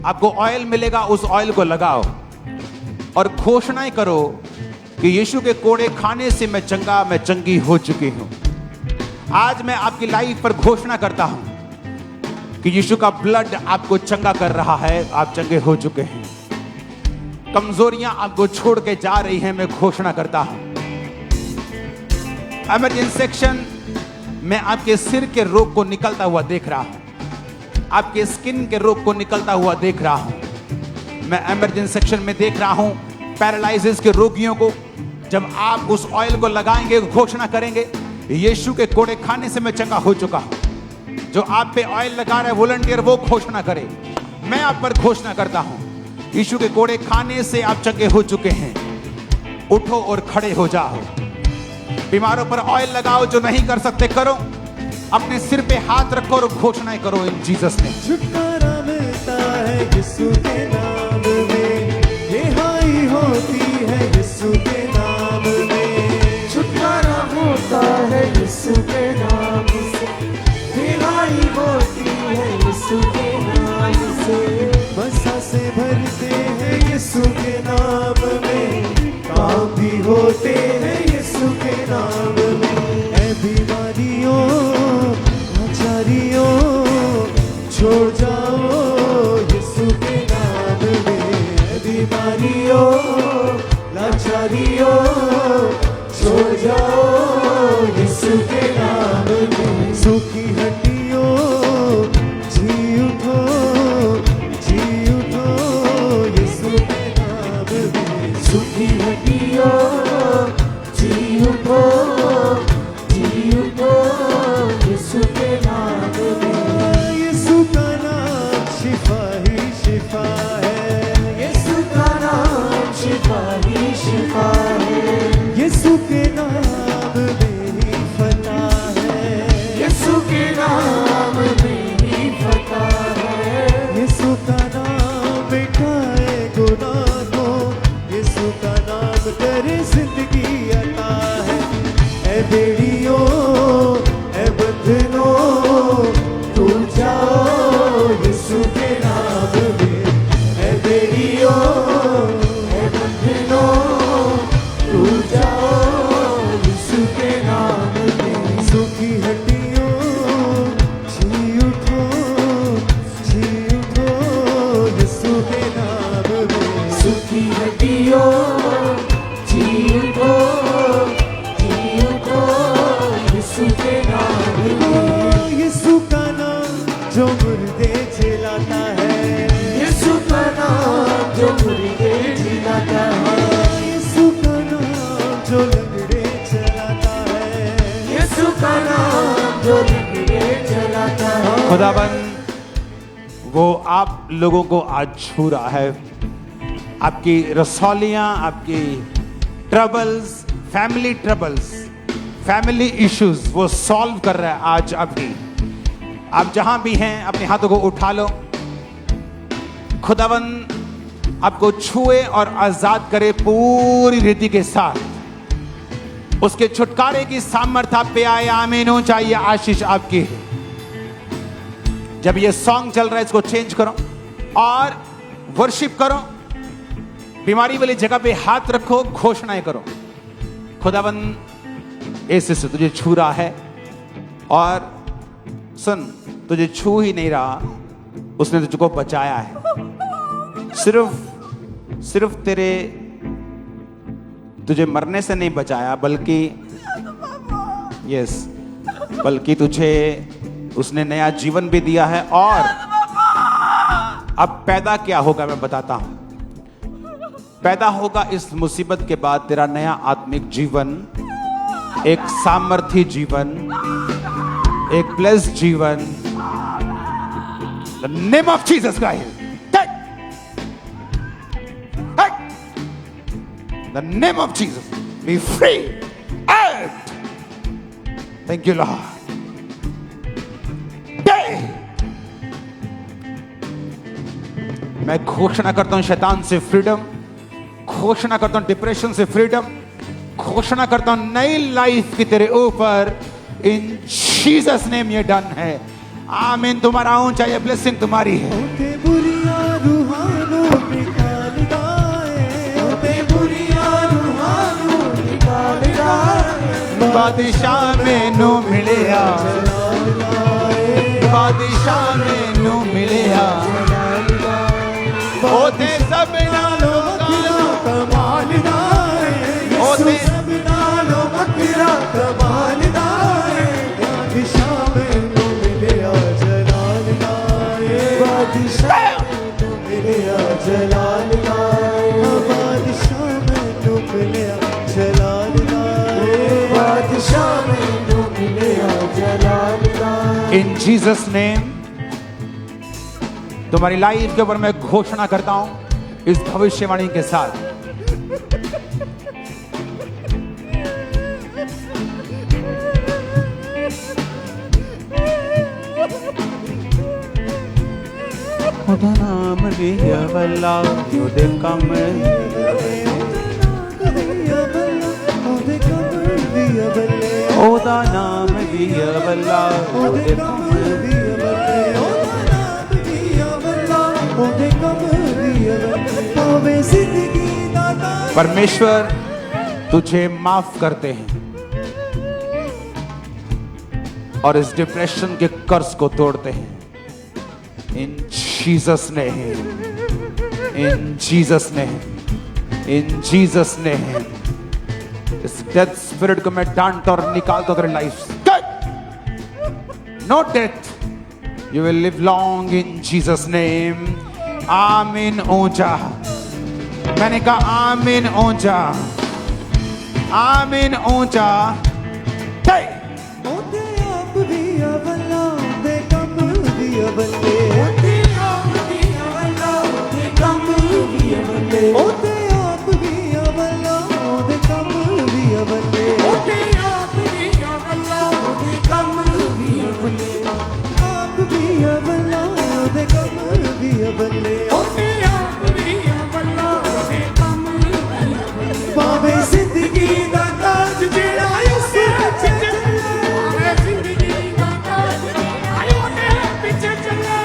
आपको ऑयल मिलेगा, उस ऑयल को लगाओ और घोषणाएं करो कि यीशु के कोड़े खाने से मैं चंगा, मैं चंगी हो चुकी हूं। आज मैं आपकी लाइफ पर घोषणा करता हूं कि यीशु का ब्लड आपको चंगा कर रहा है, आप चंगे हो चुके हैं। कमजोरियां आपको छोड़ के जा रही हैं, मैं घोषणा करता हूं। इमरजेंसी सेक्शन में आपके सिर के रोग को निकलता हुआ देख रहा हूं, आपके स्किन के रोग को निकलता हुआ देख रहा हूं। मैं इमरजेंसी सेक्शन में देख रहा हूं पैरालिसिस के रोगियों को। जब आप उस ऑयल को लगाएंगे, घोषणा करेंगे, यीशु के कोड़े खाने से मैं चंगा हो चुका हूं। जो आप पे ऑयल लगा रहे वॉलंटियर, वो घोषणा करे। मैं आप पर घोषणा करता हूं, यीशु के कोड़े खाने से आप चंगे हो चुके हैं। उठो और खड़े हो जाओ। बीमारों पर ऑयल लगाओ, जो नहीं कर सकते करो। अपने सिर पे हाथ रखो और घोषणाएं करो इन जीसस ने। छुटकारा मिलता है यीशु के नाम में, रिहाई होती है यीशु के नाम में। छुटकारा होता है यीशु के नाम से, रिहाई होती है यीशु के नाम से। बसा से भरते हैं यीशु के नाम में, काम भी होते हैं यीशु के नाम में। ऐ बीमारियों, लाचारियों, छोड़ जाओ यीशु के नाम में। ऐ बीमारियों, लाचारियों, छोड़ जाओ यीशु के नाम में। सूखी हड्डियों, जी उठो, जी उठो यीशु के नाम में। सूखी हड्डियों, जी उठो, जी उठो यीशु के नाम में। यीशु का नाम शिफा ही शिफा है, यीशु का नाम शिफा ही शिफा है। यीशु के नाम में ही फतह है, यीशु के नाम में ही फतह है। यीशु का नाम मिटाए गुनाह को, यीशु का नाम करे जिंदगी अता है। ऐ बेड़ियों, ऐ बंधनों, टूट जाओ यीशु के नाम में। ऐ बेड़ियों, ऐ बंधनों, टूट जाओ यीशु के नाम में। सूखी हड्डियों, जी उठो, जी उठो यीशु के नाम में। सूखी हड्डियों, जी उठो, जी उठो यीशु के नाम में। यीशु का नाम जो मुर्दे जिलाता है, यीशु का नाम जो मुर्दे जिलाता है। यीशु का नाम जो लंगड़े चलाता है, यीशु का नाम जो लंगड़े चलाता है। खुदाबंद वो आप लोगों को आज छू रहा है। आपकी रसौलियां, आपकी ट्रबल्स, फैमिली इश्यूज वो सॉल्व कर रहा है आज। आप जहां भी हैं अपने हाथों को उठा लो। खुदावंद आपको छुए और आजाद करे पूरी रीति के साथ। उसके छुटकारे की सामर्थ्य आप पे आए। आमीन हो। चाहिए आशीष आपकी है। जब ये सॉन्ग चल रहा है, इसको चेंज करो और वर्शिप करो। बीमारी वाली जगह पे हाथ रखो, घोषणाएं करो। खुदावंद ऐसे से तुझे छू रहा है और सुन, तुझे छू ही नहीं रहा, उसने तुझको बचाया है। सिर्फ तुझे मरने से नहीं बचाया, बल्कि तुझे उसने नया जीवन भी दिया है। और अब पैदा क्या होगा मैं बताता हूं। पैदा होगा इस मुसीबत के बाद तेरा नया आत्मिक जीवन, एक सामर्थी जीवन, एक ब्लेस्ड जीवन। The name of Jesus Christ, the name of Jesus, B free out. Thank you Lord. मैं घोषणा करता हूं शैतान से फ्रीडम, घोषणा करता हूं डिप्रेशन से फ्रीडम, घोषणा करता हूं नई लाइफ की तेरे ऊपर। इन जीसस नेम ये डन है। आमीन। तुम्हारा ऊंचा ये ब्लेसिंग तुम्हारी है। होते बुरी आरू बादशाह मैनू मिलिया बादशाह मैनू मिलिया ओते सब नालों कमाल दा ओते सब नालों वखरा कमाल दा बादशाह मैनू मिलिया जलाल दा बादशाह मैनू मिलिया जलाल दा बादशाह मैनू मिलिया जलाल दा बादशाह मैनू मिलिया जलाल दा। इन जीसस नेम तुम्हारी लाइफ के ऊपर मैं घोषणा करता हूं इस भविष्यवाणी के साथ खुदा नाम लिया वल्ला युदे कम ओदा नाम लिया वल्ला युदे कम परमेश्वर तुझे माफ करते हैं और इस डिप्रेशन के कर्ज को तोड़ते हैं इन जीसस ने इन जीसस ने इन जीसस ने इस डेथ स्पिरिट को मैं डांट और निकालता हूं तेरी लाइफ से no death you will live long in Jesus name amen ऊंचा मैंने कहा आमीन ऊंचा आमीन ऊंचा ओते आप भी अवला दे कम भी अवले ओते आप भी अवला दे कम भी अवले ओते आप भी अवला दे कम भी अवले ओते आप भी अवला दे कम भी अवले आप भी अवला दे कम भी अवले ओते आप भी अवला दे कम भी अवले पावे जिंदगी दा ताज जेड़ा इसे पावे जिंदगी दा ताज जेड़ा ओदे पिछे चला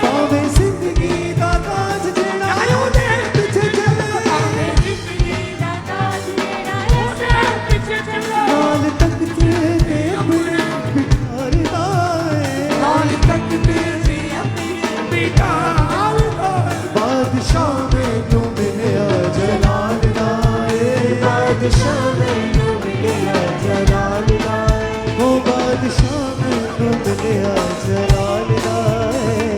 लाल तख्ते ते अपने बिठारदा लाल तख्ते ते अपने बिठारदा बादशाह मैनू मिलिया जलाल दा बादशाह मैनू मिलिया जलाल दा ओ बादशाह मैनू मिलिया जलाल दा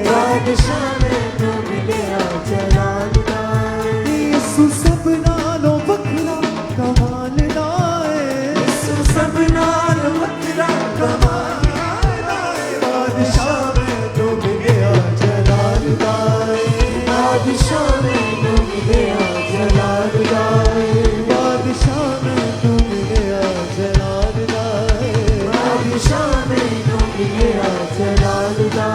बादशाह मैनू मिलिया जलाल दा यीशु सब नालों वखरा कमाल दा यीशु सब नालों वखरा कमाल दा बादशाह मैनू मिलिया जलाल दा बादशाह मैनू मिलिया जलाल दा बादशाह मैनू मिलिया जलाल दा बादशाह मैनू मिलिया जलाल दा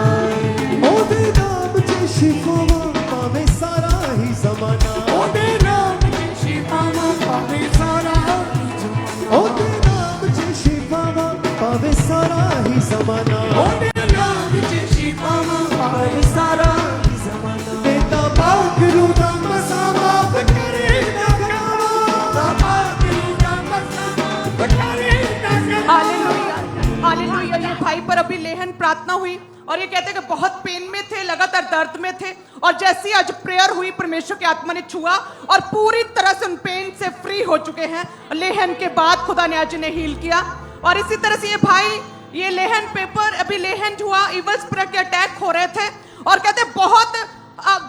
ओदे नाम च शिफावा पावे सारा ही ज़माना ओदे नाम च शिफावा पावे सारा ही ज़माना ओदे नाम च शिफावा पावे सारा ही ज़माना ओदे नाम च शिफावा पावे सारा ही ज़माना बेटा पाक रूदा मसावा करे ना गावा पाक रूदा मसावा करे ना गावा हालेलुया हालेलुया। ये भाई पर अभी लेहन प्रार्थना हुई और ये कहते हैं कि बहुत पेन में थे, लगातार दर्द में थे और जैसी आज प्रेयर हुई परमेश्वर की आत्मा ने छुआ और पूरी तरह से उन पेन से फ्री हो चुके हैं। लेहन के बाद खुदा ने आज इन्हें हील किया और इसी तरह से ये भाई ये लेहन पेपर अभी लेहन हुआ इवल स्पिरिट के अटैक हो रहे थे और कहते बहुत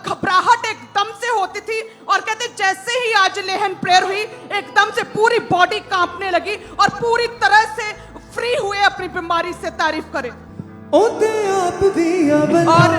घबराहट एकदम से होती थी और कहते जैसे ही आज लेहन प्रेयर हुई एकदम से पूरी बॉडी कांपने लगी और पूरी तरह से फ्री हुए अपनी बीमारी से। तारीफ करें। ओते आप भी अवला और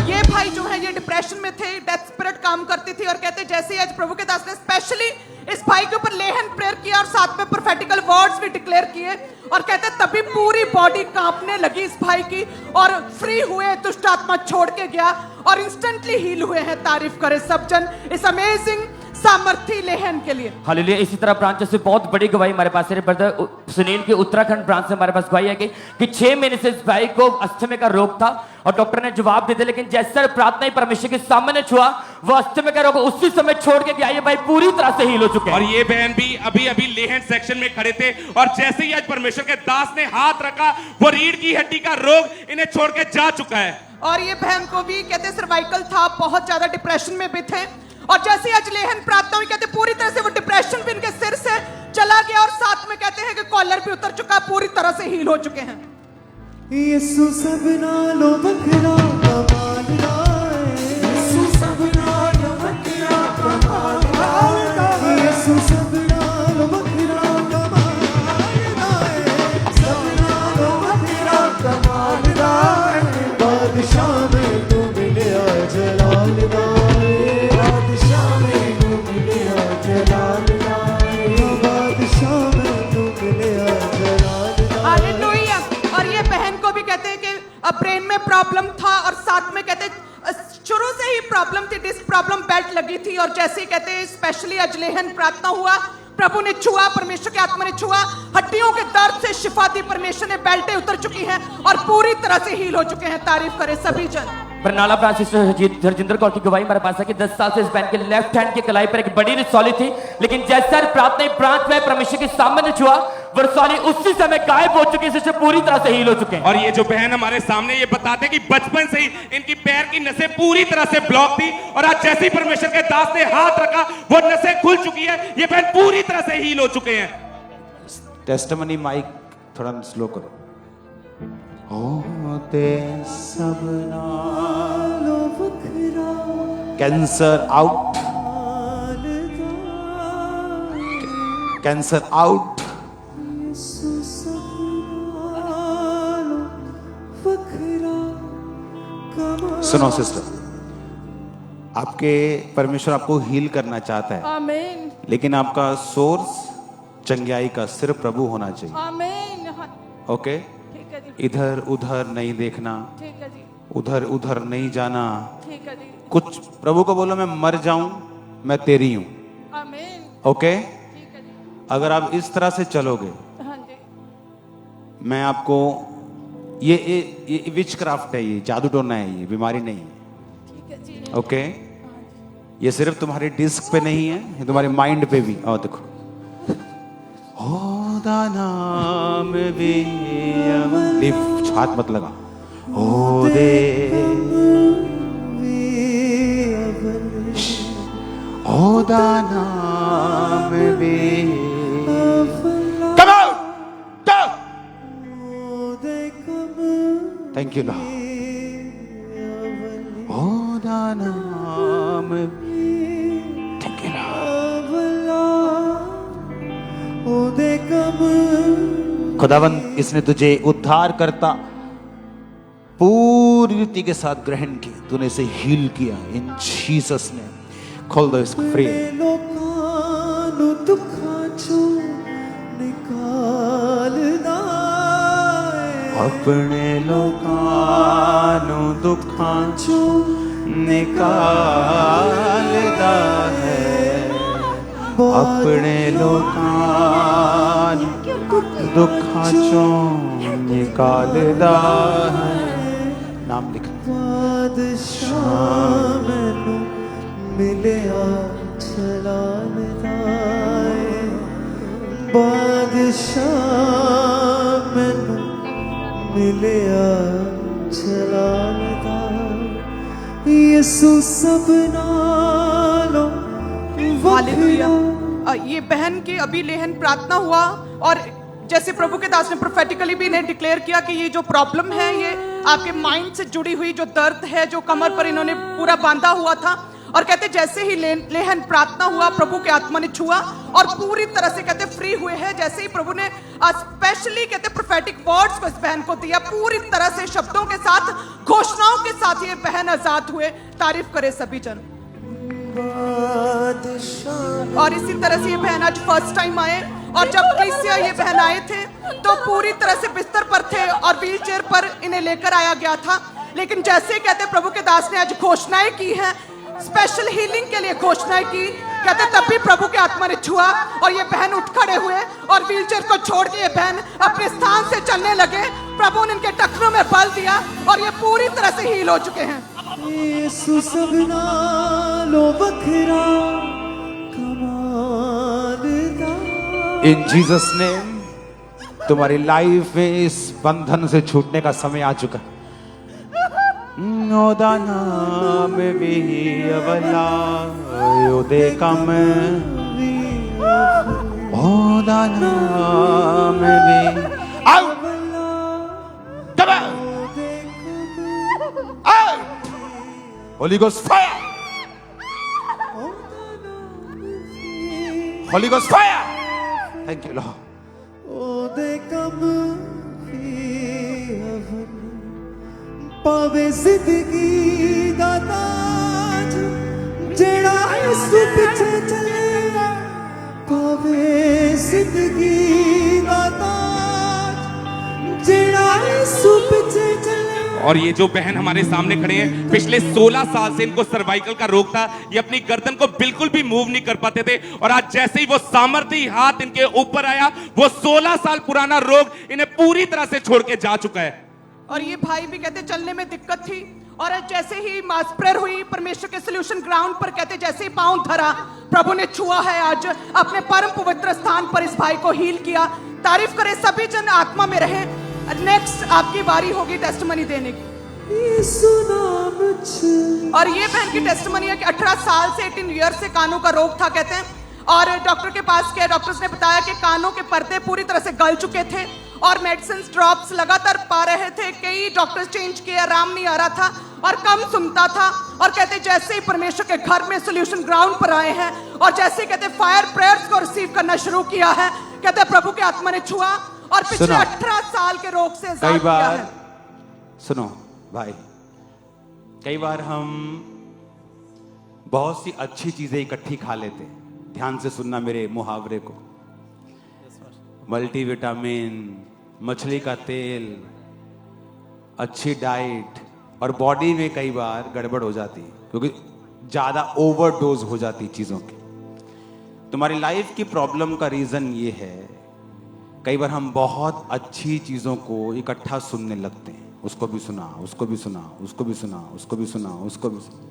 ये भाई जो है ये डिप्रेशन में थे, डेथ स्पिरिट काम करती थी और कहते जैसे ही आज प्रभु के दास ने स्पेशली इस भाई के ऊपर लेहन प्रेयर किया और साथ में प्रोफेटिकल वर्ड्स भी डिक्लेयर किए और कहते तभी पूरी बॉडी कांपने लगी इस भाई की और फ्री हुए, दुष्ट आत्मा छोड़ के गया और इंस्टेंटली हील हुए हैं। तारीफ करें सब जन इस अमेजिंग सामर्थी लेहन के लिए। हालेलुया। इसी तरह ब्रांचों से बहुत बड़ी गवाही हमारे पास है। ब्रदर सुनील के उत्तराखंड ब्रांच से हमारे पास गवाही है कि 6 महीने से इस भाई को अस्थमे का रोग था और डॉक्टर ने जवाब दे दिया, लेकिन जैसे प्रार्थना ही परमेश्वर के सामने छुआ, वो अस्थमे का रोग उसी समय छोड़ के गया। ये भाई पूरी तरह से हील हो चुके हैं। और ये बहन भी अभी लेहन सेक्शन में खड़े थे और जैसे ही आज परमेश्वर के दास ने हाथ रखा, वो रीढ़ की हड्डी का रोग इन्हें छोड़ के जा चुका है। और ये बहन को भी कहते सर्वाइकल था, बहुत ज्यादा डिप्रेशन में भी थे, और जैसे आज लेहन प्रार्थना हुई कहते पूरी तरह से वो डिप्रेशन भी इनके सिर से चला गया, और साथ में कहते हैं कि कॉलर भी उतर चुका, पूरी तरह से हील हो चुके हैं। यीशु सब नालों बखरा कमाल दा है, यीशु सब नालों बखरा कमाल दा है, यीशु सब नालों बखरा कमाल दा है, सब नालों बखरा कमाल दा है। बादशाह में तू मिलिया जलाल दा है, बादशाह में तू मिलिया जलाल दा है, बादशाह में तू मिलिया जलाल दा है। हालेलुया। और ये बहन को भी कहते हैं कि ब्रेन में प्रॉब्लम था, और साथ में कहते शुरू से ही प्रॉब्लम थी, डिस्क प्रॉब्लम, बेल्ट लगी थी, और जैसे ही कहते हैं स्पेशली अजलेहन प्रार्थना हुआ, प्रभु ने छुआ, परमेश्वर की आत्मा ने छुआ, हड्डियों के दर्द से शिफा दी, परमेश्वर ने बेल्टें उतर चुकी हैं और पूरी तरह से हील हो चुके हैं। तारीफ करें सभी जन। बरनाला ब्रांच से हरजिंदर कौर की गवाही हमारे पास है कि 10 साल से इस बहन के लेफ्ट हैंड की कलाई पर एक बड़ी रिसौली थी, लेकिन जैसे प्रार्थना ब्रांच में परमेश्वर के सामने छुआ, वो रिसौली उसी समय गायब हो चुकी है, इससे पूरी तरह से हील हो चुके हैं। और ये जो बहन हमारे सामने ये बताते हैं कि बचपन से ही इनकी पैर की नसें पूरी तरह से ब्लॉक थी, और आज जैसे ही परमेश्वर के दास ने हाथ रखा, वो नसें खुल चुकी है, ये बहन पूरी तरह से हील हो चुके हैं। टेस्टिमनी माइक थोड़ा स्लो करो। होते सब नालों बखरा कैंसर आउट, कैंसर आउट। यीशु सब नालों बखरा कमाल। सुनो सिस्टर, आपके परमेश्वर आपको हील करना चाहता है, आमीन, लेकिन आपका सोर्स चंगाई का सिर्फ प्रभु होना चाहिए। आमीन। ओके, ठीक है जी, इधर उधर नहीं देखना, ठीक है जी, उधर उधर नहीं जाना। ठीक है जी, कुछ प्रभु को बोलो, मैं मर जाऊं, मैं तेरी हूं। आमीन, ओके, ठीक है जी, अगर आप इस तरह से चलोगे, हाँ जी, मैं आपको ये विच क्राफ्ट है, ये जादू टोना है, ये बीमारी नहीं है। ठीक है जी, ओके, ये सिर्फ तुम्हारी डिस्क पे नहीं है, ये तुम्हारे माइंड पे भी। और देखो, होदा नाम भी लिफ्ट, हाथ मत लगा, हो दे होदा नाम भी। Come out! Go! Thank you, Lord. होदा नाम, thank you, Lord. खुदावंद, इसने तुझे उद्धार करता पूरी रीति के साथ ग्रहण किया, तूने इसे हील किया इन जीसस ने। खोल दो इसको फ्री। अपने लोकानु दुखां चो निकालदा है, अपने लोकानु दुखां चो निकालदा है। नाम लिख। बादशाह मैनू मिलिया चलालदा है, बादशाह मैनू मिलिया चलालदा। यीशु सब नालों हालेलुया। ये बहन की अभी लेहन प्रार्थना हुआ, और जैसे प्रभु के दास ने प्रोफेटिकली भी इन्हें डिक्लेयर किया कि ये जो प्रॉब्लम है, ये आपके माइंड से जुड़ी हुई जो दर्द है, जो कमर पर इन्होंने पूरा बांधा हुआ था, और कहते जैसे ही लेहन प्रार्थना हुआ, प्रभु के आत्मा ने छुआ और पूरी तरह से कहते फ्री हुए हैं। जैसे ही प्रभु ने स्पेशली कहते प्रोफेटिक वर्ड्स को इस बहन को दिया, पूरी तरह से शब्दों के साथ, घोषणाओं के साथ ये बहन आजाद हुए। तारीफ करे सभी जन। और इसी तरह से ये बहन आज फर्स्ट टाइम आए, और जब ये बहन आए थे तो पूरी तरह से बिस्तर पर थे और व्हील चेयर पर इन्हें लेकर आया गया था, लेकिन जैसे कहते प्रभु के दास ने आज घोषणाएं की हैं, स्पेशल हीलिंग के लिए घोषणाएं की कहते तब भी प्रभु के आत्मा ने छुआ और ये बहन उठ खड़े हुए और व्हीलचेयर को छोड़ के ये बहन अपने स्थान से चलने लगे। प्रभु ने इनके टखनों में बल दिया और ये पूरी तरह से हील हो चुके हैं। यीशु सबना लो बखरा कमाल दा। इन जीसस नेम तुम्हारी लाइफ में इस बंधन से छूटने का समय आ चुका है। ओदा नाम भी अवला योदे कम ओदा नाम भी आओ कम आओ Holi ghost fire Holi ghost fire thank you Lord ओदे कम पावे जिंदगी दा ताज जेड़ा यीशु पीछे चले पावे जिंदगी दा ताज जेड़ा यीशु पीछे चले। और ये जो बहन हमारे सामने खड़े हैं, पिछले 16 साल से इनको सर्वाइकल का रोग था। ये अपनी गर्दन को बिल्कुल भी मूव नहीं कर पाते थे और आज जैसे ही वो सामर्थी हाथ इनके ऊपर आया, वो 16 साल पुराना रोग इन्हें पूरी तरह से छोड़ के जा चुका है। और ये भाई भी कहते चलने में दिक्कत थी और जैसे ही मास प्रेयर हुई परमेश्वर के सॉल्यूशन ग्राउंड पर, कहते जैसे ही पांव धरा प्रभु ने छुआ है, आज अपने परम पवित्र स्थान पर इस भाई को हील किया। तारीफ करें, सभी जन आत्मा में रहे। नेक्स्ट आपकी बारी होगी टेस्टिमनी देने की। यीशु नाम और ये बहन की टेस्टिमनी है कि 18 साल से 18 ईयर से कानों का रोग था कहते हैं, और डॉक्टर के पास गए। डॉक्टर्स ने बताया कि कानों के पर्दे पूरी तरह से गल चुके थे और मेडिसिन ड्रॉप्स लगातार पा रहे थे। कई डॉक्टर्स चेंज किए, आराम नहीं आ रहा था और कम सुनता था। और कहते जैसे ही परमेश्वर के घर में सॉल्यूशन ग्राउंड पर आए हैं और जैसे ही कहते फायर प्रेयर्स को रिसीव करना शुरू किया है, कहते प्रभु के आत्मा ने छुआ और पिछले 18 साल के रोग से कई बार सुनो भाई, कई बार हम बहुत सी अच्छी चीजें इकट्ठी खा लेते। ध्यान से सुनना मेरे मुहावरे को। मल्टीविटामिन, मछली का तेल, अच्छी डाइट, और बॉडी में कई बार गड़बड़ हो जाती क्योंकि ज्यादा ओवरडोज हो जाती चीजों की। तुम्हारी लाइफ की प्रॉब्लम का रीजन ये है, कई बार हम बहुत अच्छी चीजों को इकट्ठा सुनने लगते हैं। उसको भी सुना, उसको भी सुना, उसको भी सुना, उसको भी सुना, उसको भी सुना,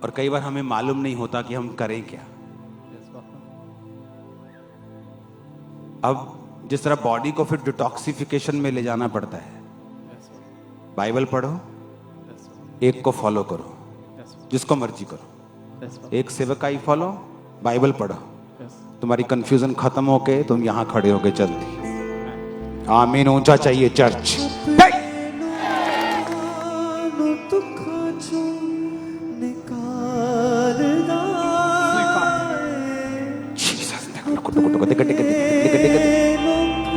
और कई बार हमें मालूम नहीं होता कि हम करें क्या। अब जिस तरह बॉडी को फिर डिटॉक्सिफिकेशन में ले जाना पड़ता है, बाइबल पढ़ो, एक को फॉलो करो, जिसको मर्जी करो, एक सेवकाई फॉलो, बाइबल पढ़ो, तुम्हारी कंफ्यूजन खत्म होके तुम यहां खड़े होके चलती। आमीन। ऊंचा चाहिए church.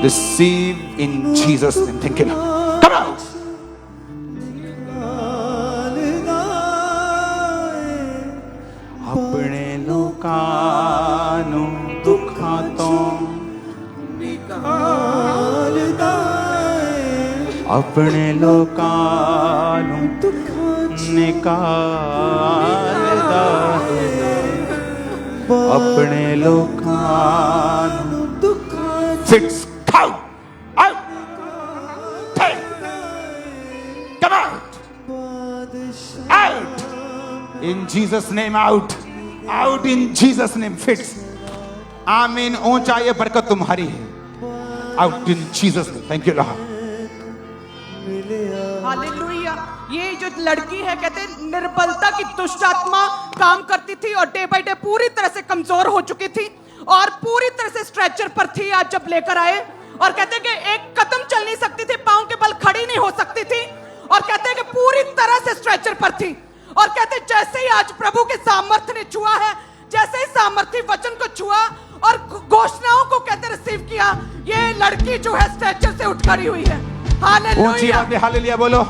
Receive in Jesus' name. Thank you. Come out. अपने लोकानु दुखा तो अपने लोकानु निकालदा अपने लोकानु Six, out, out, come out, out, in Jesus' name, out in Jesus' name, fits, आमीन। ऊंचा ये बरकत तुम्हारी है, out in Jesus' name, thank you Lord। Hallelujah. ये जो लड़की है कहते निर्बलता की दुष्ट आत्मा काम करती थी और डे बाय डे पूरी तरह से कमजोर हो चुकी थी और पूरी तरह से स्ट्रेचर पर थी। आज जब लेकर आए और कहते कि एक कदम चल नहीं सकती थी, पांव के बल खड़ी नहीं हो सकती थी और कहते कि पूरी तरह से स्ट्रेचर पर थी। और कहते जैसे ही आज प्रभु के सामर्थ्य ने छुआ है, जैसे ही सामर्थ्य वचन को छुआ और घोषणाओं को कहते रिसीव किया, ये लड़की जो है स्ट्रेचर से उठ खड़ी हुई है। हालेलुया, हालेलुया बोलो।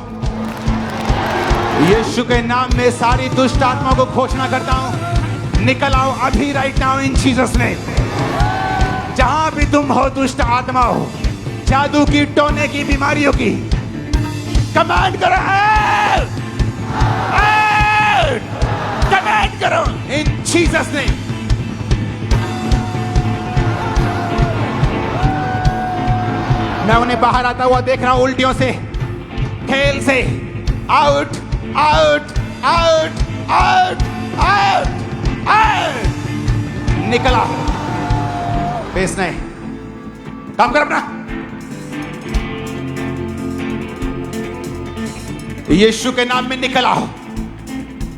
यीशु के नाम में सारी दुष्ट आत्मा को घोषणा करता हूं, निकल आओ अभी, right now in Jesus name. जहां भी तुम हो, दुष्ट आत्मा हो, जादू की, टोने की, बीमारियों की, कमांड करो, कमांड करो इन मैं उन्हें बाहर आता हुआ देख रहा हूं, उल्टियों से, खेल से। Out out out out out out. निकला। पेश नहीं, काम कर अपना। यीशु के नाम में निकल आओ।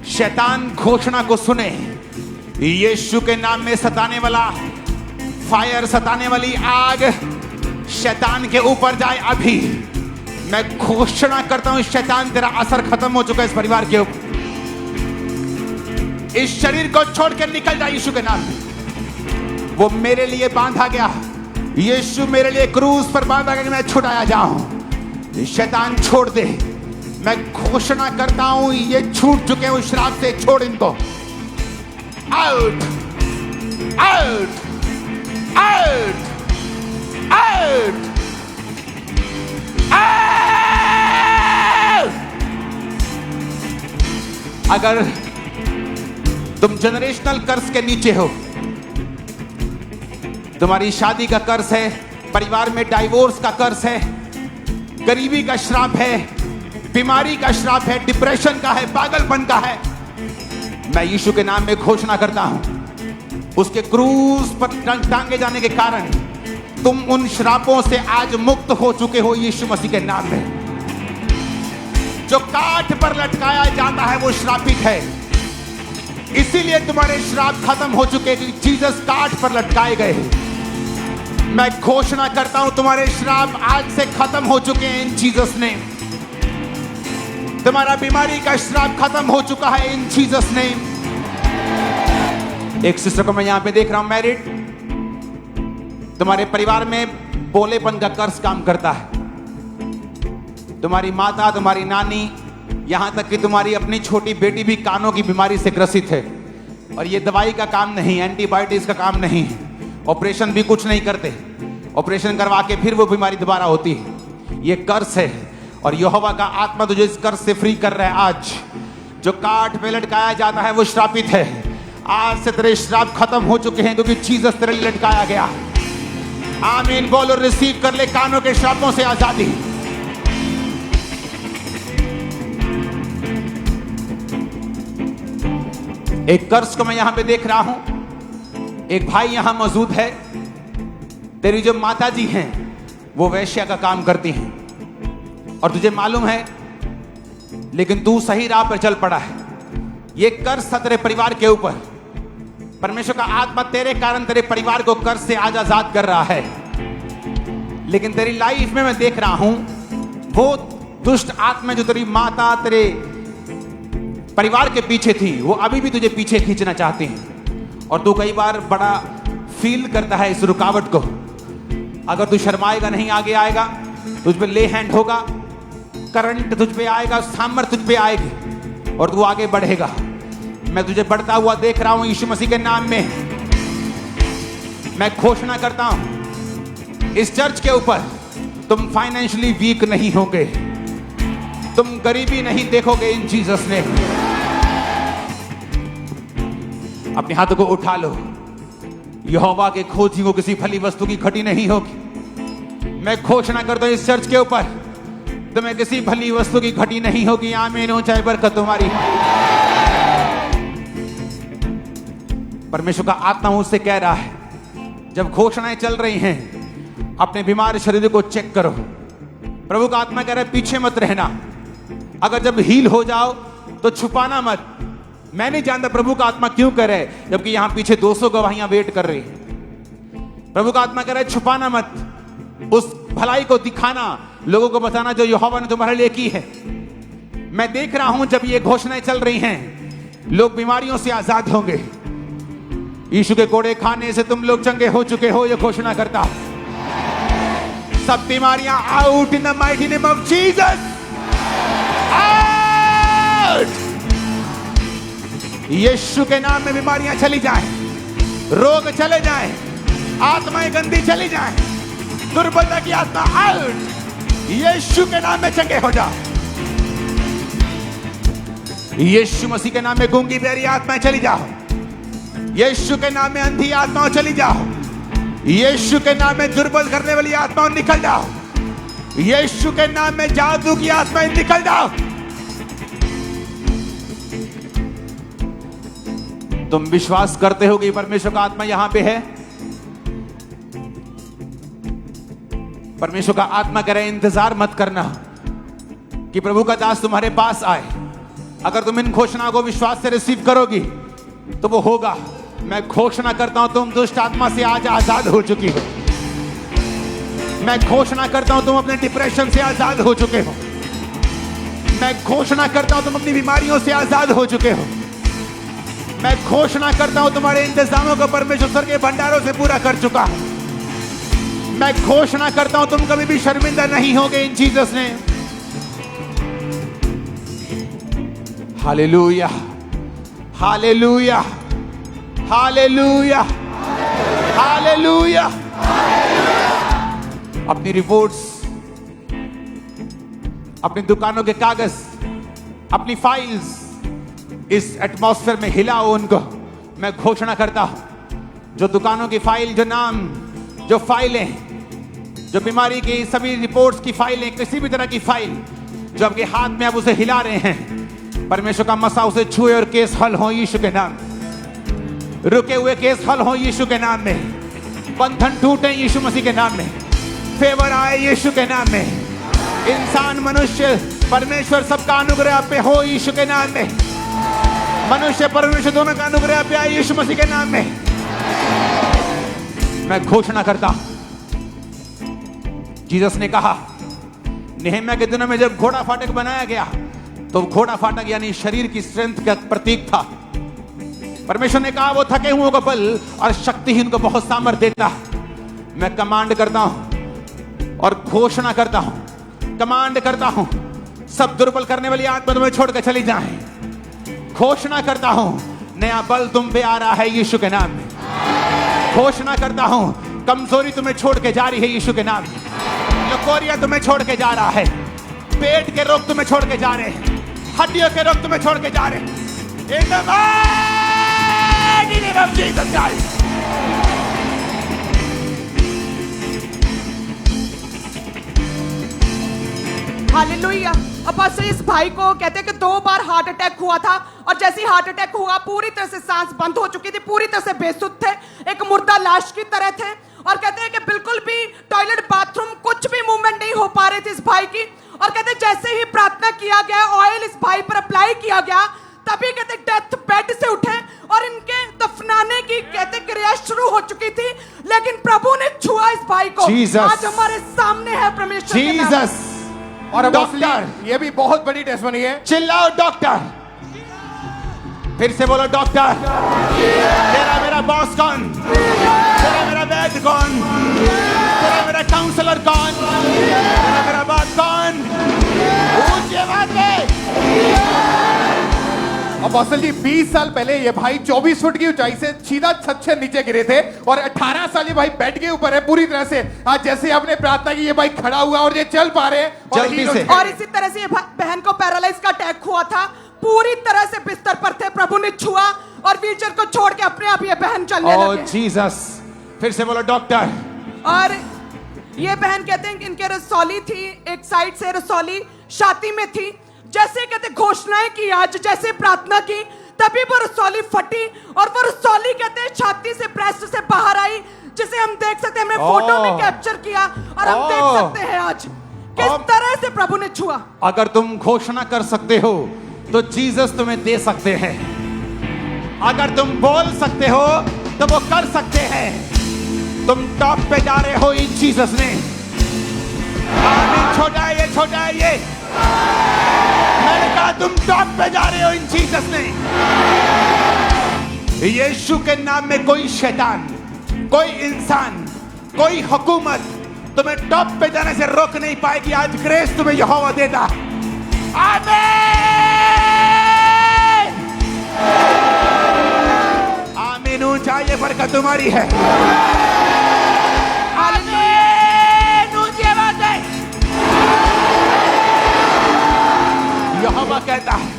शैतान घोषणा को सुने। यीशु के नाम में सताने वाला फायर, सताने वाली आग शैतान के ऊपर जाए अभी। मैं घोषणा करता हूं, शैतान तेरा असर खत्म हो चुका है इस परिवार के ऊपर। इस शरीर को छोड़ कर निकल जाए यीशु के नाम में। वो मेरे लिए बांधा गया, यीशु मेरे लिए क्रूस पर बांधा गया कि मैं छुड़ाया जाऊं। शैतान छोड़ दे। मैं घोषणा करता हूं, ये छूट चुके हैं उस श्राप से। छोड़ इनको। Out out out out out. अगर तुम जनरेशनल कर्ज के नीचे हो, तुम्हारी शादी का कर्ज है, परिवार में डाइवोर्स का कर्ज है, गरीबी का श्राप है, बीमारी का श्राप है, डिप्रेशन का है, पागलपन का है, मैं यीशु के नाम में घोषणा करता हूं, उसके क्रूस पर टांगे जाने के कारण तुम उन श्रापों से आज मुक्त हो चुके हो यीशु मसीह के नाम में। जो काठ पर लटकाया जाता है वो श्रापित है, इसीलिए तुम्हारे श्राप खत्म हो चुके हैं। जीसस काठ पर लटकाए गए। मैं घोषणा करता हूं, तुम्हारे श्राप आज से खत्म हो चुके हैं इन जीसस नेम। तुम्हारा बीमारी का श्राप खत्म हो चुका है इन जीसस नेम। एक सिस्टर को मैं यहां पे देख रहा हूं, मैरिड। तुम्हारे परिवार में बोलेपन का कर्ज काम करता है। तुम्हारी माता, तुम्हारी नानी, यहां तक कि तुम्हारी अपनी छोटी बेटी भी कानों की बीमारी से ग्रसित है। और ये दवाई का काम नहीं, एंटीबायोटिक्स का काम नहीं है, ऑपरेशन भी कुछ नहीं करते। ऑपरेशन करवा के फिर वो बीमारी दोबारा होती है। ये कर्ज है और यहोवा का आत्मा तुझे इस कर्ज से फ्री कर रहा है आज। जो काठ पे लटकाया जाता है वो श्रापित है। आज से तेरे श्राप खत्म हो चुके हैं क्योंकि जीसस तेरे लिए लटकाया गया। आमीन बोलो, रिसीव कर ले कानों के श्रापों से आजादी। एक कर्ज को मैं यहां पे देख रहा हूं। एक भाई यहां मौजूद है। तेरी जो माता जी हैं वो वैश्या का काम करती हैं और तुझे मालूम है, लेकिन तू सही राह पर चल पड़ा है। ये कर्ज था तेरे परिवार के ऊपर। परमेश्वर का आत्मा तेरे कारण तेरे परिवार को कर्ज से आज आजाद कर रहा है। लेकिन तेरी लाइफ में मैं देख रहा हूं, वो दुष्ट आत्मा जो तेरी माता, तेरे परिवार के पीछे थी, वो अभी भी तुझे पीछे खींचना चाहती हैं। और तू कई बार बड़ा फील करता है इस रुकावट को। अगर तू शर्माएगा नहीं, आगे आएगा, तुझ पे ले हैंड होगा, करंट तुझ पे आएगा, सामर्थ्य तुझ पे आएगी और तू आगे बढ़ेगा। मैं तुझे बढ़ता हुआ देख रहा हूं यीशु मसीह के नाम में। मैं घोषणा करता हूं, इस चर्च के ऊपर तुम फाइनेंशियली वीक नहीं होगे, तुम गरीबी नहीं देखोगे इन जीसस ने। अपने हाथों को उठा लो। यहोवा के खोजी को किसी फली वस्तु की घटी नहीं होगी। मैं घोषणा करता हूं इस चर्च के ऊपर तुम्हें किसी भली वस्तु की घटी नहीं होगी। आमीन। ऊंचाई बरकत तुम्हारी। परमेश्वर का आत्मा मुझसे कह रहा है, जब घोषणाएं चल रही हैं, अपने बीमार शरीर को चेक करो। प्रभु का आत्मा कह रहा है, पीछे मत रहना। अगर जब हील हो जाओ तो छुपाना मत। मैं नहीं जानता प्रभु का आत्मा क्यों कह रहा है, जबकि यहां पीछे 200 गवाहियां वेट कर रही हैं। प्रभु का आत्मा कह रहा है, छुपाना मत, उस भलाई को दिखाना, लोगों को बताना जो यहोवा ने तुम्हारे लिए की है। मैं देख रहा हूं जब ये घोषणाएं चल रही हैं, लोग बीमारियों से आजाद होंगे। यीशु के कोड़े खाने से तुम लोग चंगे हो चुके हो, ये घोषणा करता हूं। सब बीमारियां out in the mighty name of Jesus. Out. Yeshu के नाम में बीमारियां चली जाएं, रोग चले जाएं, आत्माएं गंदी चली जाएं, दुर्बलता की आत्मा आउट। यीशु के नाम में चंगे हो जाओ। यीशु मसीह के नाम में गूंगी बहरी आत्माएं चली जाओ। यीशु के नाम में अंधी आत्माओं चली जाओ। यीशु के नाम में दुर्बल करने वाली आत्माओं निकल जाओ। यीशु के नाम में जादू की आत्माएं निकल जाओ। तुम विश्वास करते हो कि परमेश्वर का आत्मा यहां पे है? परमेश्वर का आत्मा कह रहा है इंतजार मत करना कि प्रभु का दास तुम्हारे पास आए। अगर तुम इन घोषणा को विश्वास से रिसीव करोगी तो वो होगा। मैं घोषणा करता हूं तुम दुष्ट आत्मा से आज आजाद हो चुकी हो। मैं घोषणा करता हूं तुम अपने डिप्रेशन से आजाद हो चुके हो। मैं घोषणा करता हूं तुम अपनी बीमारियों से आजाद हो चुके हो। मैं घोषणा करता हूं तुम्हारे इंतजामों को परमेश्वर स्वर्ग के भंडारों से पूरा कर चुका हूं। मैं घोषणा करता हूं तुम कभी भी शर्मिंदा नहीं होगे इन जीसस ने। Hallelujah, hallelujah, hallelujah, hallelujah. अपनी रिपोर्ट्स, अपनी दुकानों के कागज, अपनी फाइल्स इस एटमॉस्फेयर में हिलाओ उनको। मैं घोषणा करता हूं जो दुकानों की फाइल, जो नाम, जो फाइलें, जो बीमारी की सभी रिपोर्ट्स की फाइलें, किसी भी तरह की फाइल जो आपके हाथ में आप उसे हिला रहे हैं, परमेश्वर का मसा उसे छुए और केस हल हो यीशु के नाम। रुके हुए केस हल हो यीशु के नाम में। बंधन टूटे यीशु मसीह के नाम में। फेवर आए यीशु के नाम में। इंसान, मनुष्य, परमेश्वर सबका अनुग्रह आप पे हो यीशु के नाम में। मनुष्य परमेश्वर दोनों का अनुग्रह आप पे आए यीशु मसीह के नाम में। मैं घोषणा करता हूं, जीसस ने कहा नेहम्याह के दिनों में जब घोड़ा फाटक बनाया गया तो घोड़ा फाटक यानी शरीर की स्ट्रेंथ का प्रतीक था। परमेश्वर ने कहा वो थके हुओं को बल और शक्तिहीन को बहुत सामर्थ देता। मैं कमांड करता हूं और घोषणा करता हूं, कमांड करता हूं, सब दुर्बल करने वाली आत्मा तुम्हें छोड़कर चली जाए। घोषणा करता हूं नया बल तुम पे आ रहा है यीशु के नाम में। घोषणा करता हूं कमजोरी तुम्हें छोड़ के जा रही है यीशु के नाम में। लकोरिया तुम्हें छोड़ के जा रहा है। पेट के रोग तुम्हें छोड़ के जा रहे हैं। हड्डियों के रोग तुम्हें छोड़ के जा रहे हैं। In the mighty name of Jesus Christ. Hallelujah. Apostle इस भाई को कहते हैं कि 2 बार हार्ट अटैक हुआ था और जैसे ही हार्ट अटैक हुआ पूरी तरह से सांस बंद हो चुकी थी, पूरी तरह से बेसुध थे, एक मुर्दा लाश की तरह थे और कहते हैं कि बिल्कुल भी टॉयलेट, बाथरूम, कुछ भी मूवमेंट नहीं हो पा रही थी इस भाई की। और कहते हैं जैसे ही प्रार्थना किया गया, ऑयल इस भाई पर अप्लाई किया गया, तभी कहते डेथ बेड से उठे और इनके दफनाने की कहते क्रिया शुरू हो चुकी थी, लेकिन प्रभु ने छुआ इस भाई को। आज हमारे सामने है परमेश्वर के नाम। जीसस। और डॉक्टर, ये भी बहुत बड़ी टेस्टमनी है। चिल्लाओ डॉक्टर, फिर से बोलो डॉक्टर। तेरा मेरा बॉस कौन? तेरा मेरा वैद्य कौन? तेरा मेरा काउंसलर कौन? तेरा मेरा बात कौन? ऊंची आवाज में। अपोस्टल जी 20 साल पहले ये भाई 24 फुट की ऊंचाई से सीधा छत से नीचे गिरे थे और 18 साल ये भाई बेड के ऊपर है पूरी तरह से। आज जैसे आपने प्रार्थना की ये भाई खड़ा हुआ और ये चल पा रहे हैं। जल्दी से। और इसी तरह से ये बहन को पैरालाइज का अटैक हुआ था, पूरी तरह से बिस्तर पर थे, प्रभु ने छुआ और व्हीलचेयर को छोड़ के अपने आप ये बहन चलने लगे। जीसस। फिर से बोलो डॉक्टर। और ये बहन कहते हैं कि इनके रसौली थी, एक साइड से रसौली छाती में थी। जैसे कहते घोषणाएं की, आज जैसे प्रार्थना की, तभी वो रसौली फटी और वो रसौली कहते छाती से, ब्रेस्ट से बाहर आई, जिसे हम देख सकते हैं। हमने फोटो में कैप्चर किया और हम देख सकते हैं आज किस तरह से प्रभु ने छुआ। अगर तुम घोषणा कर सकते हो तो जीसस तुम्हें दे सकते हैं। अगर तुम बोल सकते हो तो वो कर सकते हैं। तुम टॉप पे जा रहे हो इन जीसस ने। आमीन। छोटा है ये, छोटा है ये। मैंने कहा तुम टॉप पे जा रहे हो इन जीसस ने। यीशु के नाम में कोई शैतान, कोई इंसान, कोई हुकूमत तुम्हें टॉप पे जाने से रोक नहीं पाएगी। आज ग्रेस तुम्हें यहोवा देता। आमीन। आमीन। ऊंचाई ये बरकत तुम्हारी है। आमीन। ऊंची आवाज है। यहोवा कहता है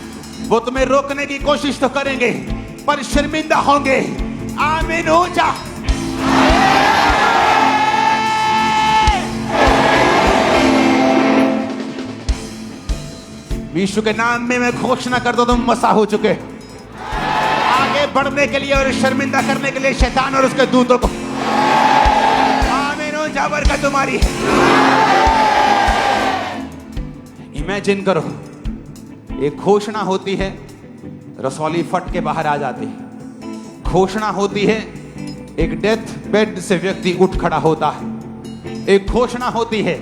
वो तुम्हें रोकने की कोशिश तो करेंगे पर शर्मिंदा होंगे। आमीन। ऊंचा। यीशु के नाम में मैं घोषणा करता हूं, तुम मसा हो चुके। आगे बढ़ने के लिए और शर्मिंदा करने के लिए शैतान और उसके दूतों को आमीन जाबर का तुम्हारी है। इमेजिन करो, एक घोषणा होती है, रसौली फट के बाहर आ जाती है। घोषणा होती है, एक डेथ बेड से व्यक्ति उठ खड़ा होता है। एक घोषणा होती है,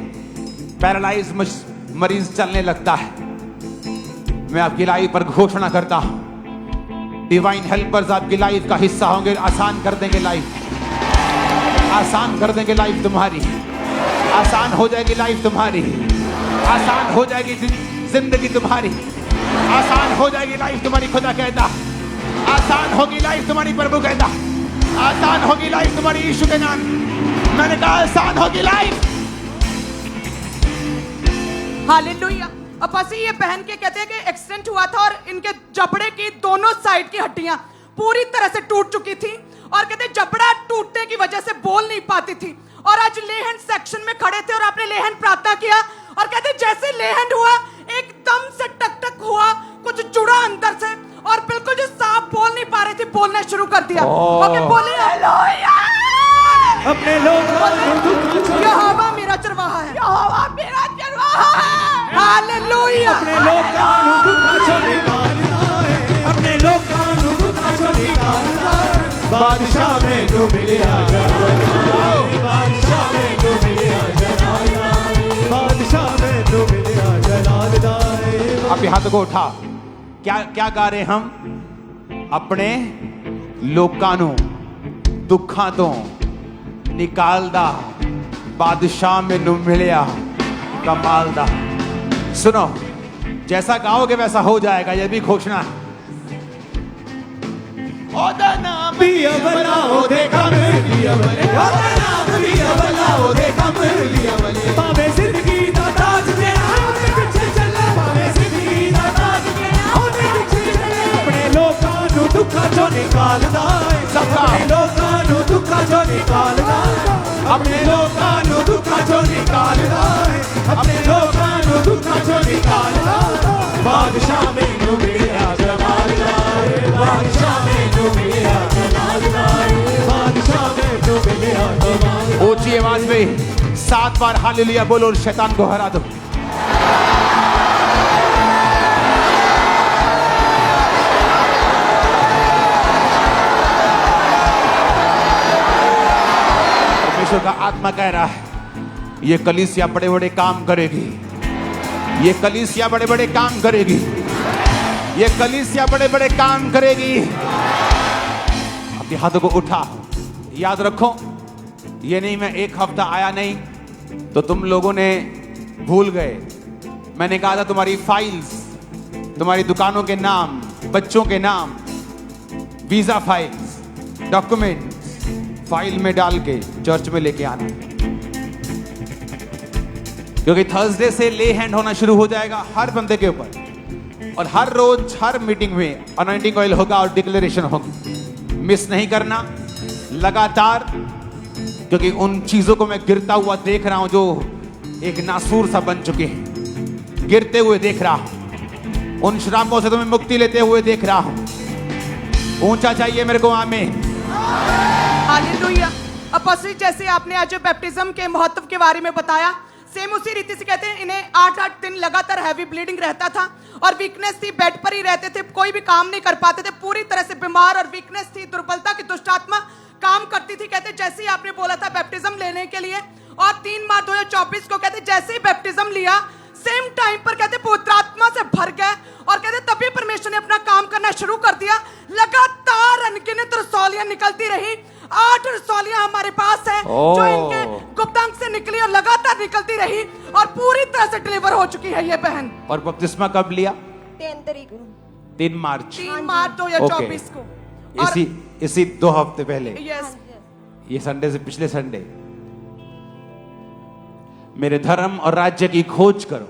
पैरालाइज मरीज चलने लगता है। मैं आपकी लाइफ पर घोषणा करता हूं, डिवाइन हेल्पर्स आपकी लाइफ का हिस्सा होंगे, आसान कर देंगे लाइफ, आसान कर देंगे लाइफ तुम्हारी, आसान हो जाएगी लाइफ तुम्हारी, आसान हो जाएगी जिंदगी तुम्हारी, आसान हो जाएगी लाइफ तुम्हारी। खुदा कहता आसान होगी लाइफ तुम्हारी, प्रभु कहता आसान होगी लाइफ तुम्हारी यीशु के नाम। मैंने कहा आसान होगी लाइफ। हालेलुया। अपासी ये पहन के कहते हैं कि एक्सीडेंट हुआ था और इनके जबड़े की दोनों साइड की हड्डियां पूरी तरह से टूट चुकी थी और कहते जबड़ा टूटने की वजह से बोल नहीं पाती थी। और आज लेहन सेक्शन में खड़े थे और आपने लेहन प्रार्थना किया और कहते जैसे लेहन हुआ एकदम से टक टक हुआ, कुछ जुड़ा अंदर से और बिल्कुल जो सांप बोल नहीं पा रही थी बोलना शुरू कर दिया। ओके बोलिए हालेलुया। अपने लोग यहोवा मेरा चरवाहा है, यहोवा मेरा चरवाहा है। हालेलुया। अपने लोग अपने लोग बादशाह में जो मिले बादशाह में जो मिले बादशाह में जो मिले जलाल। आप हाथ को उठा, क्या क्या गा रहे हम? अपने लोकां नूं दुखां तो निकालदा, बादशाह मैनू मिलिया कमाल दा। सुनो, जैसा गाओगे वैसा हो जाएगा, यह भी घोषणा है। ओदा नाम भी अवला ओदे कमर लिया वले, ओदा नाम भी अवला ओदे कमर लिया वले। पावे जिंदगी दा ताज तेरा ओदे पीछे चले, पावे जिंदगी दा ताज तेरा ओदे पीछे चले। अपने लोकां नू दुखां चों निकालदा है, अपने लोकां नू दुखां चों निकालदा है, अपने लोकां नू दुखां चों निकालदा है, अपने लोकां नू दुखां चों निकालदा। बादशाह मैनू मिलिया जमाल दा, बादशाह मैनू मिलिया जमाल दा, बादशाह मैनू मिलिया जमाल दा। ऊंची आवाज में 7 बार हालेलुया बोलो और शैतान को हरा दो। परमेश्वर का आत्मा कह रहा है, ये कलीसिया बड़े बड़े काम करेगी, ये कलीसिया बड़े बड़े काम करेगी, ये कलीसिया बड़े बड़े काम करेगी। अपने हाथों को उठा, याद रखो, ये नहीं मैं एक हफ्ता आया नहीं तो तुम लोगों ने भूल गए। मैंने कहा था तुम्हारी फाइल्स, तुम्हारी दुकानों के नाम, बच्चों के नाम, वीजा फाइल्स, डॉक्यूमेंट्स फाइल में डाल के चर्च में लेके आना, क्योंकि थर्सडे से ले हैंड होना शुरू हो जाएगा हर बंदे के ऊपर। और हर रोज हर मीटिंग में अनॉइंटिंग ऑयल होगा और डिक्लेरेशन होगी। मिस नहीं करना लगातार, क्योंकि उन चीजों को मैं गिरता हुआ देख रहा हूं जो एक नासूर सा बन चुके हैं, गिरते हुए देख रहा हूं। उन श्रापों से तुम्हें मुक्ति लेते हुए देख रहा हूं। ऊंचा चाहिए मेरे को, आमीन। हालेलुया। अपोस्टल जैसे आपने आज बैप्टिज्म के महत्व के बारे में बताया, सेम उसी रीति से कहते हैं इन्हें 8-8 दिन लगातार हैवी ब्लीडिंग रहता था और वीकनेस थी, बेड पर ही रहते थे, कोई भी काम नहीं कर पाते थे, पूरी तरह से बीमार और वीकनेस थी, दुर्बलता की दुष्ट आत्मा काम करती थी। कहते जैसे ही आपने बोला था बैप्टिज्म लेने के लिए और 3 मार्च 2024 को कहते जैसे ही बैप्टिज्म लिया सेम टाइम पर कहते पवित्र आत्मा से भर गए और कहते तभी परमेश्वर ने अपना काम करना शुरू कर दिया। लगातार अनगिनत रसौलियां निकलती रही, 8 रसौलियां हमारे पास है जो इनके गुप्तांग से निकली और लगातार निकलती रही और पूरी तरह से डिलीवर हो चुकी है ये बहन। और बपतिस्मा कब लिया? 3 तारीख को, 3 मार्च 2024 को। और इसी 2 हफ्ते पहले, यस, ये संडे से पिछले संडे। मेरे धर्म और राज्य की खोज करो,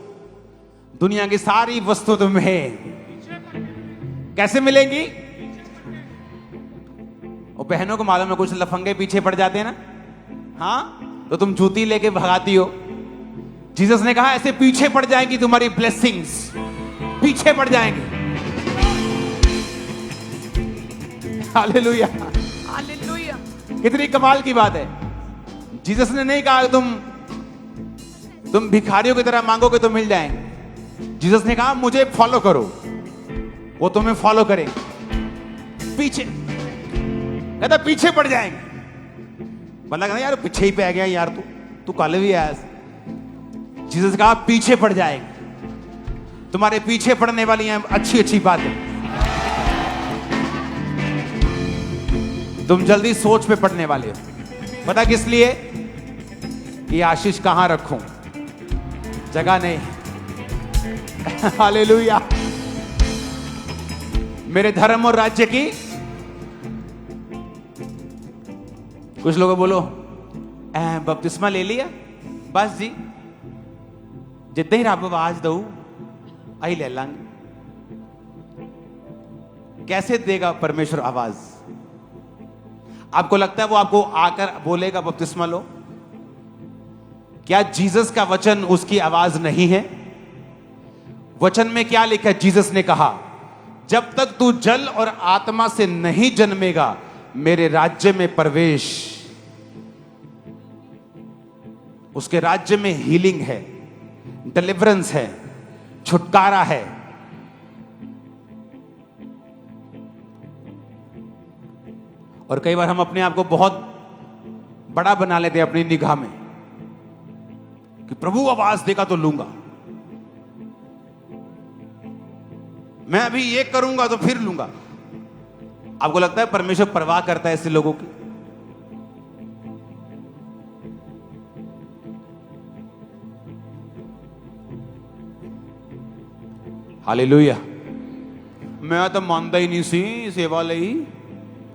दुनिया की सारी वस्तु तुम्हें कैसे मिलेंगी? वो बहनों को मालूम है, कुछ लफंगे पीछे पड़ जाते हैं ना, हाँ, तो तुम जूती लेके भगाती हो। जीसस ने कहा ऐसे पीछे पड़ जाएंगी तुम्हारी ब्लेसिंग्स, पीछे पड़ जाएंगे। हालेलुया। हालेलुया। कितनी कमाल की बात है। जीसस ने नहीं कहा तुम भिखारियों की तरह मांगोगे तो मिल जाएंगे। जीसस ने कहा मुझे फॉलो करो, वो तुम्हें फॉलो करेंगे। पीछे कहता पीछे पड़ जाएंगे। बंदा कहता यार पीछे ही पे आ गया यार, तू कल भी आया। जीसस कहा पीछे पड़ जाएंगे। तुम्हारे पीछे पड़ने वाली हैं अच्छी अच्छी बातें। तुम जल्दी सोच पे पड़ने वाले हो। पता किस लिए? कि आशीष कहां रखूं, जगह नहीं। हालेलुया। मेरे धर्म और राज्य की। कुछ लोग बोलो बपतिस्मा ले लिया बस जी, जिद्दां ही रब आवाज दऊ आई ले लांगे। कैसे देगा परमेश्वर आवाज? आपको लगता है वो आपको आकर बोलेगा बपतिस्मा लो? क्या जीसस का वचन उसकी आवाज नहीं है? वचन में क्या लिखा है? जीसस ने कहा जब तक तू जल और आत्मा से नहीं जन्मेगा मेरे राज्य में प्रवेश। उसके राज्य में हीलिंग है, डिलीवरेंस है, छुटकारा है। और कई बार हम अपने आप को बहुत बड़ा बना लेते हैं अपनी निगाह में कि प्रभु आवाज देगा तो लूंगा, मैं अभी ये करूंगा तो फिर लूंगा। आपको लगता है परमेश्वर परवाह करता है ऐसे लोगों की? हालेलुया। मैं तो मानता ही नहीं सी सेवा लई,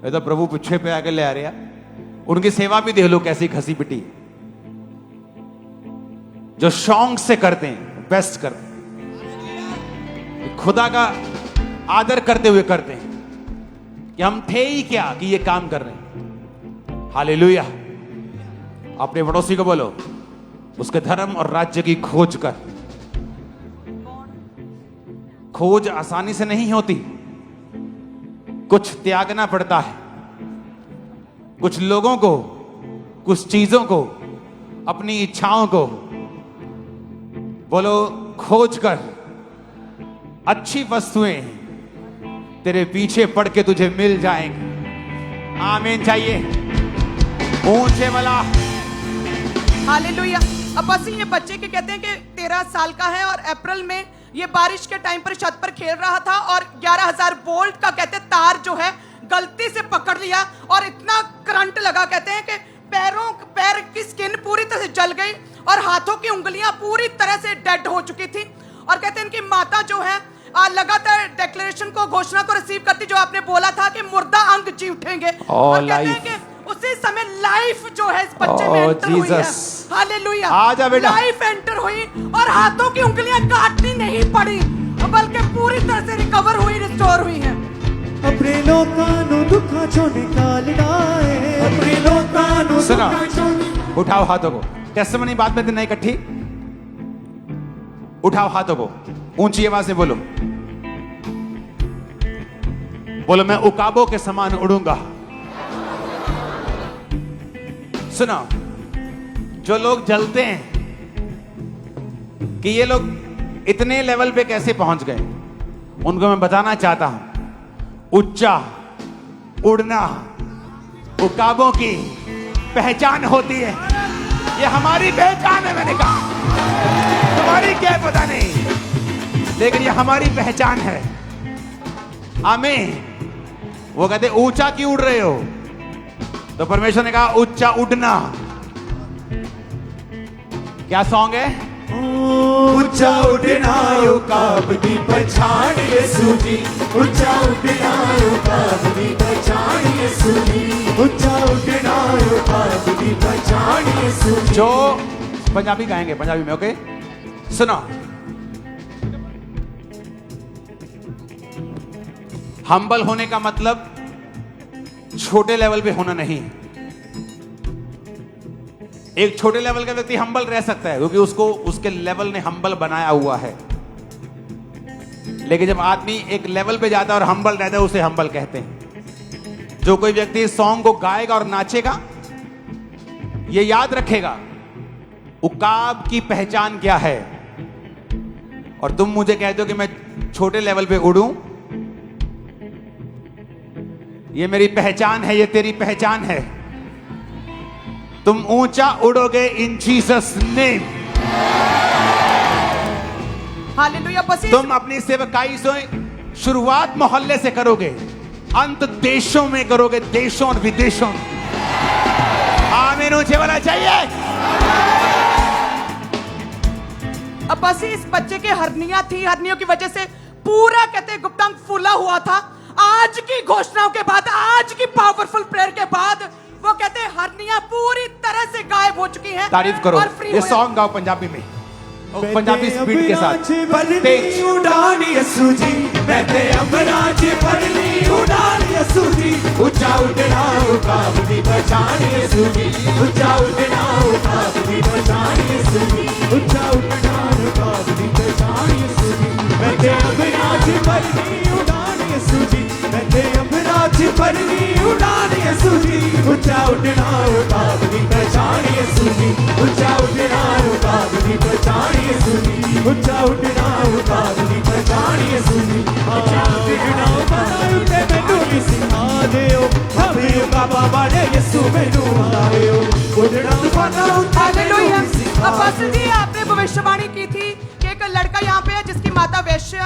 ये तो प्रभु पिछे पे आके ले आ रहा। उनकी सेवा भी देख लो कैसी खसी पिटी, जो शौक से करते हैं, बेस्ट करते हैं, खुदा का आदर करते हुए करते हैं कि हम थे ही क्या कि ये काम कर रहे हैं। हालेलुया। अपने पड़ोसी को बोलो उसके धर्म और राज्य की खोज कर। खोज आसानी से नहीं होती, कुछ त्यागना पड़ता है। कुछ लोगों को, कुछ चीजों को, अपनी इच्छाओं को बोलो खोज कर। अच्छी वस्तुएं तेरे पीछे पड़ के तुझे मिल जाएंगी। आमीन चाहिए ऊंचे वाला। हालेलुया। अब बस ये बच्चे के कहते हैं कि 13 साल का है और अप्रैल में ये बारिश के टाइम पर छत पर खेल रहा था और 11,000 वोल्ट का कहते हैं तार जो है गलती से पकड़ लिया और इतना करंट लगा कहते हैं कि पैर की स्किन पूरी तरह से जल गई और हाथों की उंगलियां पूरी तरह से डेड हो चुकी थी। और कहते हैं इनकी माता जो है लगातार डिक्लेरेशन को, घोषणा को रिसीव करती, जो आपने बोला था कि मुर्दा अंग जी उठेंगे। और कहते हैं कि उसी समय लाइफ जो है इस बच्चे में एंटर हुई है। हालेलुया। आजा बेटा। लाइफ एंटर हुई और हाथों की उंगलियां काटनी नहीं पड़ी बल्कि पूरी तरह से रिकवर हुई, रिस्टोर हुई है। अपने लोकां नु दुखां चों निकालदा है, अपने लोकां नु सुना, दुखां चों। उठाओ हाथों को। टेस्टिमनी बाद में दिन इकट्ठी उठाओ हाथों को, ऊंची आवाज से बोलो, बोलो मैं उकाबों के समान उड़ूंगा। सुनो, जो लोग जलते हैं कि ये लोग इतने लेवल पे कैसे पहुंच गए, उनको मैं बताना चाहता हूं ऊंचा उड़ना उकाबों की पहचान होती है। ये हमारी पहचान है। मैंने कहा तुम्हारी क्या है पता नहीं, लेकिन ये हमारी पहचान है। आमीन। वो कहते ऊंचा क्यों उड़ रहे हो, तो परमेश्वर ने कहा ऊंचा उड़ना। क्या सॉन्ग है? ऊंचा उड़ना उकाब दी पहचान यीशु जी, ऊंचा उड़ना उकाब दी पहचान यीशु जी, ऊंचा उड़ना उकाब दी पहचान यीशु जी। जो पंजाबी गाएंगे पंजाबी में, ओके? सुनो, हम्बल होने का मतलब छोटे लेवल पे होना नहीं। एक छोटे लेवल का व्यक्ति हम्बल रह सकता है क्योंकि उसको उसके लेवल ने हम्बल बनाया हुआ है, लेकिन जब आदमी एक लेवल पे जाता है और हम्बल रहता है, उसे हम्बल कहते हैं। जो कोई व्यक्ति इस सॉन्ग को गाएगा और नाचेगा, ये याद रखेगा उकाब की पहचान क्या है। और तुम मुझे कहते हो कि मैं छोटे लेवल पे उड़ूं, ये मेरी पहचान है, ये तेरी पहचान है। तुम ऊंचा उड़ोगे इन जीसस नेम। हालेलुया। बस इस- तुम अपनी सेवकाई से शुरुआत मोहल्ले से करोगे, अंत देशों में करोगे, देशों और विदेशों में। आमीन ऊंचे वाला चाहिए। अब बस इस बच्चे के हर्निया थी, हर्नियों की वजह से पूरा कहते हैं गुप्तांग फूला हुआ था। आज की घोषणाओं के बाद, आज की पावरफुल प्रेयर के बाद वो कहते हैं हर्निया पूरी तरह से गायब हो चुकी है। तारीफ करो। और फ्री ये हो- सॉन्ग गाओ पंजाबी में, और पंजाबी स्पीड के साथ। तेज। उड़ान यसू जी, मैं ते अमराज परनी उड़ान यसू जी, ऊंचा उड़ना उकाब दी पहचान यसू जी, ऊंचा उड़ना उकाब दी पहचान यसू जी, ऊंचा उड़ना उकाब दी पहचान यसू जी, मैं ते अमराज परनी उड़ान यसू जी, मैं ते अमराज परनी उड़ान यसू जी, ऊंचा उड़ना उकाब दी पहचान यसू जी, ऊंचा उड़ना उकाब दी पहचान यसू जी, ऊंचा उड़ना उकाब दी पहचान यसू जी, ऊंचा उड़ना उकाब दी मैनू सिखा देओ, हमें का बाबा ने यसू मैनू लायो, उड़ना तूफाना हालेलुया। अब बस जी आपने भविष्यवाणी की थी कि एक लड़का यहाँ पे है जिसकी माता वैश्य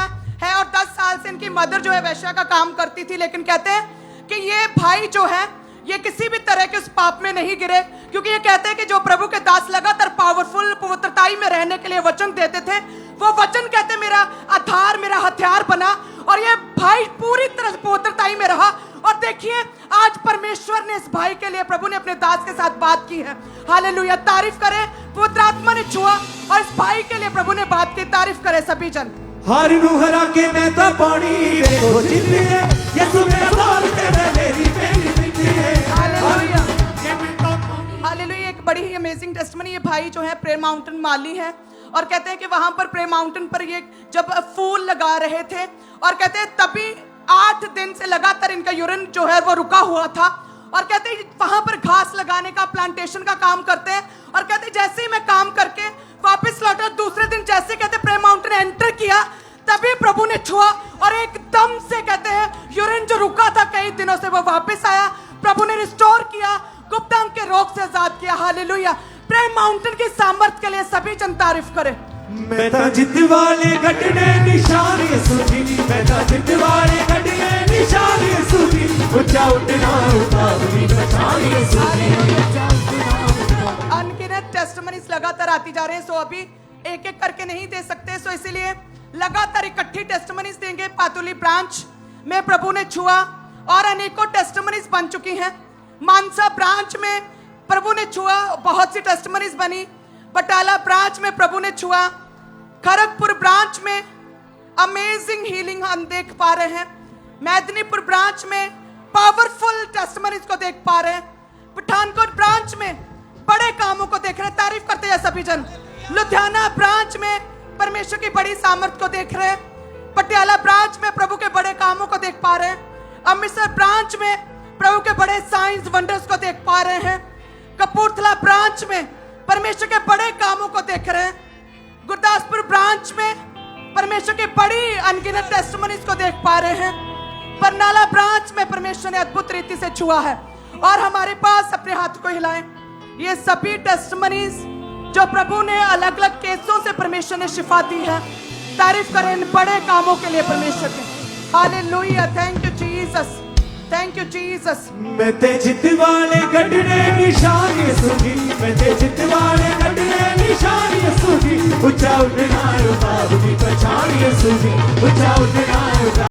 है और 10 साल से इनकी मदर जो है वैश्या का काम करती थी। लेकिन कहते हैं कि ये भाई जो है ये किसी भी तरह के उस पाप में नहीं गिरे, क्योंकि ये कहते हैं कि जो प्रभु के दास लगातार पावरफुल पवित्रताई में रहने के लिए वचन देते थे, वो वचन कहते मेरा आधार, मेरा हथियार बना। और ये भाई पूरी तरह से पवित्रताई में रहा। और देखिए आज परमेश्वर ने इस भाई के लिए, प्रभु ने अपने दास के साथ बात की है। हालेलुया। तारीफ करें, पवित्र आत्मा ने छुआ और इस भाई के लिए प्रभु ने बात की। तारीफ करें सभी जन। हार नू हरा के मैं तो पानी देखो जिंदी है, यसू मेरा साल तेरे मेरी जिंदी है। हालेलुया। हालेलुया। एक बड़ी ही अमेजिंग टेस्टमनी। ये भाई जो है प्रेयर माउंटेन माली है और कहते हैं कि वहां पर प्रेयर माउंटेन पर ये जब फूल लगा रहे थे और कहते हैं तभी 8 दिन से लगातार इनका यूरिन जो है वो रुका हुआ था। और कहते हैं वहां पर घास लगाने का, प्लांटेशन का काम करते हैं। और कहते हैं जैसे ही मैं काम करके वापस लौटा, दूसरे दिन जैसे कहते प्रेयर माउंटेन एंटर किया, तभी प्रभु ने छुआ और एकदम से कहते हैं यूरिन जो रुका था कई दिनों से वो वापस आया। प्रभु ने रिस्टोर किया, गुप्तांग के रोग से आजाद किया। हालेलुया। प्रेयर माउंटेन की सामर्थ के लिए सभी जन तारीफ करें। मैं तो जित वाले गढ़ने निशान यसू जी, मैं तो जित वाले गढ़ने निशान यसू जी, ऊंचा उठना उकाब दी पहचान यसू जी। अनगिनत टेस्टमनीज लगातार आती जा रहे हैं। सो अभी एक एक करके नहीं दे सकते, सो इसीलिए लगातार इकट्ठी टेस्टमनीज देंगे। पातुली ब्रांच में प्रभु ने छुआ और अनेकों टेस्टमनीज बन चुकी हैं। मानसा ब्रांच में प्रभु ने छुआ, बहुत सी टेस्टमनीज बनी। बटाला ब्रांच में प्रभु ने छुआ। खड़गपुर ब्रांच में अमेजिंग हीलिंग हम देख पा रहे हैं। मेदिनीपुर ब्रांच में पावरफुल टेस्टमनीज को देख पा रहे हैं। पठानकोट ब्रांच में बड़े कामों को देख रहे हैं। तारीफ करते हैं सभी जन। लुधियाना ब्रांच में परमेश्वर की बड़ी सामर्थ को देख रहे हैं। पटियाला ब्रांच में प्रभु के बड़े कामों को देख पा रहे हैं। अमृतसर ब्रांच में प्रभु के बड़े साइंस वंडर्स को देख पा रहे हैं। कपूरथला ब्रांच में परमेश्वर के बड़े कामों को देख रहे हैं। गुरदासपुर ब्रांच में परमेश्वर की बड़ी अनगिनत टेस्टमनीज को देख पा रहे हैं। बरनाला ब्रांच में परमेश्वर ने अद्भुत रीति से छुआ है। और हमारे पास अपने हाथ को हिलाएं। ये सभी टेस्टमनीज जो प्रभु ने अलग अलग केसों से परमेश्वर ने शिफा दी है। तारीफ करें इन बड़े कामों के लिए परमेश्वर के। Hallelujah. Thank you Jesus, thank you Jesus. मैं ते जित वाले गढ़ने निशान यसू जी, मैं ते जित वाले गढ़ने निशान यसू जी, ऊंचा उठना उकाब दी पहचान यसू जी, ऊंचा उठना